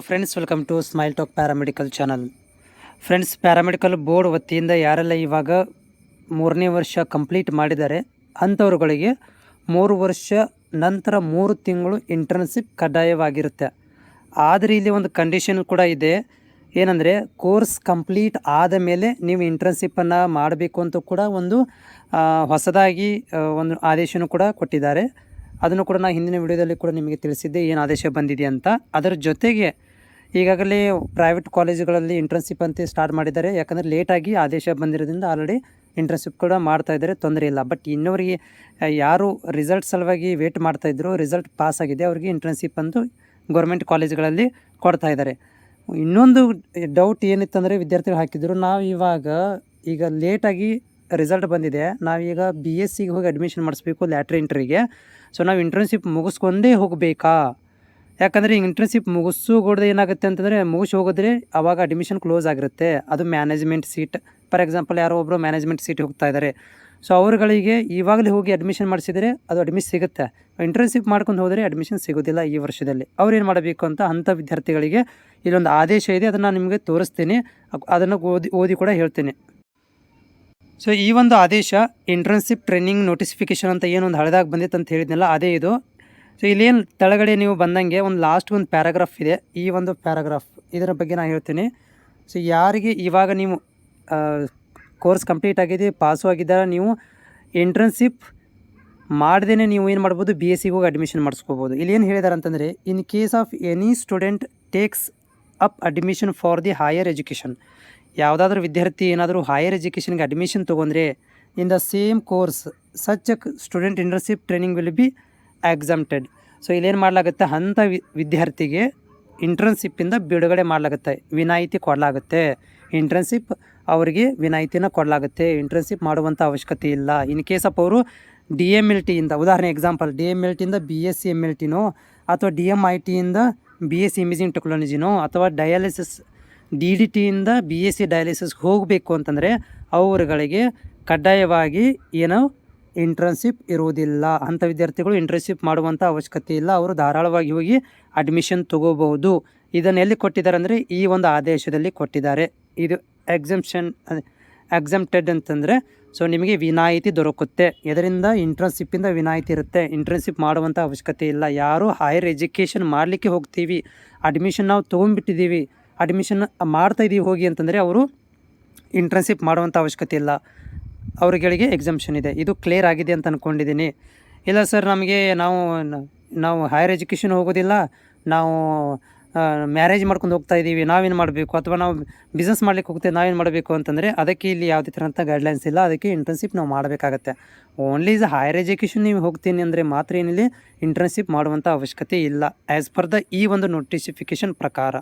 Friends, welcome to smile talk paramedical channel. Friends, paramedical board ವತಿಯಿಂದ ಯಾರೆಲ್ಲ ಇವಾಗ 3ನೇ ವರ್ಷ ಕಂಪ್ಲೀಟ್ ಮಾಡಿದ್ದಾರೆ ಅಂಥವ್ರುಗಳಿಗೆ 3 ವರ್ಷ ನಂತರ 3 ತಿಂಗಳು ಇಂಟರ್ನ್ಶಿಪ್ ಕಡ್ಡಾಯವಾಗಿರುತ್ತೆ. ಆದರೆ ಇಲ್ಲಿ ಒಂದು ಕಂಡೀಷನ್ ಕೂಡ ಇದೆ. ಏನಂದರೆ, ಕೋರ್ಸ್ ಕಂಪ್ಲೀಟ್ ಆದ ಮೇಲೆ ನೀವು ಇಂಟರ್ನ್ಶಿಪ್ಪನ್ನು ಮಾಡಬೇಕು ಅಂತ ಕೂಡ ಒಂದು ಹೊಸದಾಗಿ ಒಂದು ಆದೇಶನೂ ಕೂಡ ಕೊಟ್ಟಿದ್ದಾರೆ. ಅದನ್ನು ಕೂಡ ನಾನು ಹಿಂದಿನ ವಿಡಿಯೋದಲ್ಲಿ ಕೂಡ ನಿಮಗೆ ತಿಳಿಸಿದ್ದೆ ಏನು ಆದೇಶ ಬಂದಿದೆ ಅಂತ. ಅದರ ಜೊತೆಗೆ ಈಗಾಗಲೇ ಪ್ರೈವೇಟ್ ಕಾಲೇಜುಗಳಲ್ಲಿ ಇಂಟರ್ನ್ಶಿಪ್ ಅಂತ ಸ್ಟಾರ್ಟ್ ಮಾಡಿದ್ದಾರೆ. ಯಾಕಂದರೆ ಲೇಟಾಗಿ ಆದೇಶ ಬಂದಿರೋದ್ರಿಂದ ಆಲ್ರೆಡಿ ಇಂಟರ್ನ್ಶಿಪ್ ಕೂಡ ಮಾಡ್ತಾಯಿದ್ದಾರೆ, ತೊಂದರೆ ಇಲ್ಲ. ಬಟ್ ಇನ್ನವರಿಗೆ ಯಾರು ರಿಸಲ್ಟ್ ಸಲುವಾಗಿ ವೇಟ್ ಮಾಡ್ತಾಯಿದ್ರು, ರಿಸಲ್ಟ್ ಪಾಸ್ ಆಗಿದೆ, ಅವರಿಗೆ ಇಂಟರ್ನ್ಶಿಪ್ ಅಂತೂ ಗೌರ್ಮೆಂಟ್ ಕಾಲೇಜುಗಳಲ್ಲಿ ಕೊಡ್ತಾಯಿದ್ದಾರೆ. ಇನ್ನೊಂದು ಡೌಟ್ ಏನಿತ್ತಂದರೆ ವಿದ್ಯಾರ್ಥಿಗಳು ಹಾಕಿದ್ರು, ನಾವು ಈಗ ಲೇಟಾಗಿ ರಿಸಲ್ಟ್ ಬಂದಿದೆ, ನಾವೀಗ BSc ಹೋಗಿ ಅಡ್ಮಿಷನ್ ಮಾಡಿಸ್ಬೇಕು ಲ್ಯಾಟ್ರಿ ಎಂಟ್ರಿಗೆ. ಸೊ ನಾವು ಇಂಟರ್ನ್ಶಿಪ್ ಮುಗಿಸ್ಕೊಂಡೇ ಹೋಗಬೇಕಾ? ಯಾಕಂದರೆ ಈಗ ಇಂಟರ್ನ್ಶಿಪ್ ಮುಗಿಸೋಗೋಡ್ದು ಏನಾಗುತ್ತೆ ಅಂತಂದರೆ, ಮುಗಿಸಿ ಹೋಗಿದ್ರೆ ಆವಾಗ ಅಡ್ಮಿಷನ್ ಕ್ಲೋಸ್ ಆಗಿರುತ್ತೆ. ಅದು ಮ್ಯಾನೇಜ್ಮೆಂಟ್ ಸೀಟ್, ಫಾರ್ ಎಕ್ಸಾಂಪಲ್ ಯಾರೋ ಒಬ್ಬರು ಮ್ಯಾನೇಜ್ಮೆಂಟ್ ಸೀಟ್ ಹೋಗ್ತಾ ಇದ್ದಾರೆ. ಸೊ ಅವ್ರುಗಳಿಗೆ ಇವಾಗಲೇ ಹೋಗಿ ಅಡ್ಮಿಷನ್ ಮಾಡಿಸಿದರೆ ಅದು ಅಡ್ಮಿಷನ್ ಸಿಗುತ್ತೆ. ಇಂಟರ್ನ್ಶಿಪ್ ಮಾಡ್ಕೊಂಡು ಹೋದರೆ ಅಡ್ಮಿಷನ್ ಸಿಗೋದಿಲ್ಲ ಈ ವರ್ಷದಲ್ಲಿ. ಅವ್ರು ಏನು ಮಾಡಬೇಕು ಅಂತ ಅಂಥ ವಿದ್ಯಾರ್ಥಿಗಳಿಗೆ ಇಲ್ಲೊಂದು ಆದೇಶ ಇದೆ, ಅದನ್ನು ನಿಮಗೆ ತೋರಿಸ್ತೀನಿ, ಅದನ್ನು ಓದಿ ಕೂಡ ಹೇಳ್ತೀನಿ. ಸೊ ಈ ಒಂದು ಆದೇಶ ಇಂಟರ್ನ್ಶಿಪ್ ಟ್ರೈನಿಂಗ್ ನೋಟಿಫಿಕೇಷನ್ ಅಂತ ಏನೊಂದು ಹಳೆದಾಗಿ ಬಂದಿತ್ತು ಅಂತ ಹೇಳಿದ್ನಲ್ಲ, ಅದೇ ಇದು. ಸೊ ಇಲ್ಲೇನು ಕೆಳಗಡೆ ನೀವು ಬಂದಂಗೆ ಒಂದು ಒಂದು ಪ್ಯಾರಾಗ್ರಾಫ್ ಇದೆ. ಈ ಒಂದು ಪ್ಯಾರಾಗ್ರಾಫ್ ಇದರ ಬಗ್ಗೆ ನಾನು ಹೇಳ್ತೀನಿ. ಸೊ ಯಾರಿಗೆ ಇವಾಗ ನೀವು ಕೋರ್ಸ್ ಕಂಪ್ಲೀಟ್ ಆಗಿದೆ, ಪಾಸು ಆಗಿದ್ದಾರೆ, ನೀವು ಇಂಟರ್ನ್ಶಿಪ್ ಮಾಡ್ದೇ ನೀವು ಏನು ಮಾಡ್ಬೋದು, BSc ಹೋಗಿ ಅಡ್ಮಿಷನ್ ಮಾಡಿಸ್ಕೋಬೋದು. ಇಲ್ಲಿ ಏನು ಹೇಳಿದ್ದಾರೆ ಅಂತಂದರೆ, in case of any student takes up admission for the higher education, ಯಾವುದಾದ್ರೂ ವಿದ್ಯಾರ್ಥಿ ಏನಾದರೂ ಹೈಯರ್ ಎಜುಕೇಷನ್ಗೆ ಅಡ್ಮಿಷನ್ ತೊಗೊಂಡ್ರೆ in the same course such student internship training will be exempted. So ಇಲ್ಲೇನು ಮಾಡಲಾಗುತ್ತೆ, ಅಂಥ ವಿದ್ಯಾರ್ಥಿಗೆ ಇಂಟರ್ನ್ಶಿಪ್ಪಿಂದ ಬಿಡುಗಡೆ ಮಾಡಲಾಗುತ್ತೆ, ವಿನಾಯಿತಿ ಕೊಡಲಾಗುತ್ತೆ. ಇಂಟರ್ನ್ಶಿಪ್ ಅವರಿಗೆ ವಿನಾಯಿತಿನ ಕೊಡಲಾಗುತ್ತೆ, ಇಂಟರ್ನ್ಶಿಪ್ ಮಾಡುವಂಥ ಅವಶ್ಯಕತೆ ಇಲ್ಲ. ಇನ್ ಕೇಸ್ ಆಫ್ ಅವರು DMLTಯಿಂದ, ಉದಾಹರಣೆ ಎಕ್ಸಾಂಪಲ್, DMLTಯಿಂದ BSc MLTನೋ ಅಥವಾ DMITಯಿಂದ BSc ಇಮೇಜಿಂಗ್ ಟೆಕ್ನಾಲಜಿನೋ ಅಥವಾ ಡಯಾಲಿಸಿಸ್ DDTಯಿಂದ BSc ಡಯಾಲಿಸಿಸ್ಗೆ ಹೋಗಬೇಕು ಅಂತಂದರೆ ಅವರುಗಳಿಗೆ ಕಡ್ಡಾಯವಾಗಿ ಏನೋ ಇಂಟರ್ನ್ಶಿಪ್ ಇರುವುದಿಲ್ಲ. ಅಂಥ ವಿದ್ಯಾರ್ಥಿಗಳು ಇಂಟರ್ನ್ಶಿಪ್ ಮಾಡುವಂಥ ಅವಶ್ಯಕತೆ ಇಲ್ಲ, ಅವರು ಧಾರಾಳವಾಗಿ ಹೋಗಿ ಅಡ್ಮಿಷನ್ ತೊಗೋಬಹುದು. ಇದನ್ನು ಎಲ್ಲಿ ಕೊಟ್ಟಿದ್ದಾರೆ ಅಂದರೆ ಈ ಒಂದು ಆದೇಶದಲ್ಲಿ ಕೊಟ್ಟಿದ್ದಾರೆ. ಇದು ಎಕ್ಸಮ್ಟೆಡ್ ಅಂತಂದರೆ, ಸೊ ನಿಮಗೆ ವಿನಾಯಿತಿ ದೊರಕುತ್ತೆ. ಇದರಿಂದ ಇಂಟರ್ನ್ಶಿಪ್ಪಿಂದ ವಿನಾಯಿತಿ ಇರುತ್ತೆ, ಇಂಟರ್ನ್ಶಿಪ್ ಮಾಡುವಂಥ ಅವಶ್ಯಕತೆ ಇಲ್ಲ. ಯಾರು ಹೈಯರ್ ಎಜುಕೇಷನ್ ಮಾಡಲಿಕ್ಕೆ ಹೋಗ್ತೀವಿ, ಅಡ್ಮಿಷನ್ ನಾವು ತೊಗೊಂಡ್ಬಿಟ್ಟಿದ್ದೀವಿ, ಅಡ್ಮಿಷನ್ ಮಾಡ್ತಾಯಿದ್ದೀವಿ ಹೋಗಿ ಅಂತಂದರೆ ಅವರು ಇಂಟರ್ನ್ಶಿಪ್ ಮಾಡುವಂಥ ಅವಶ್ಯಕತೆ ಇಲ್ಲ, ಅವ್ರಗಳಿಗೆ ಎಕ್ಸಮ್ಷನ್ ಇದೆ. ಇದು ಕ್ಲಿಯರ್ ಆಗಿದೆ ಅಂತ ಅಂದ್ಕೊಂಡಿದ್ದೀನಿ. ಇಲ್ಲ ಸರ್, ನಮಗೆ ನಾವು ಹೈಯರ್ ಎಜುಕೇಷನ್ ಹೋಗೋದಿಲ್ಲ, ನಾವು ಮ್ಯಾರೇಜ್ ಮಾಡ್ಕೊಂಡು ಹೋಗ್ತಾ ಇದ್ದೀವಿ, ನಾವೇನು ಮಾಡಬೇಕು, ಅಥವಾ ನಾವು ಬಿಸ್ನೆಸ್ ಮಾಡ್ಲಿಕ್ಕೆ ಹೋಗ್ತೇವೆ, ನಾವೇನು ಮಾಡಬೇಕು ಅಂತಂದರೆ ಅದಕ್ಕೆ ಇಲ್ಲಿ ಯಾವುದೇ ಥರಂಥ ಗೈಡ್ಲೈನ್ಸ್ ಇಲ್ಲ. ಅದಕ್ಕೆ ಇಂಟರ್ನ್ಶಿಪ್ ನಾವು ಮಾಡಬೇಕಾಗತ್ತೆ. ಓನ್ಲಿ ಹೈಯರ್ ಎಜುಕೇಷನ್ ನೀವು ಹೋಗ್ತೀನಿ ಅಂದರೆ ಮಾತ್ರ ಏನಿಲ್ಲಿ ಇಂಟರ್ನ್ಶಿಪ್ ಮಾಡುವಂಥ ಅವಶ್ಯಕತೆ ಇಲ್ಲ, ಆ್ಯಸ್ ಪರ್ ದ ಈ ಒಂದು ನೋಟಿಫಿಕೇಷನ್ ಪ್ರಕಾರ.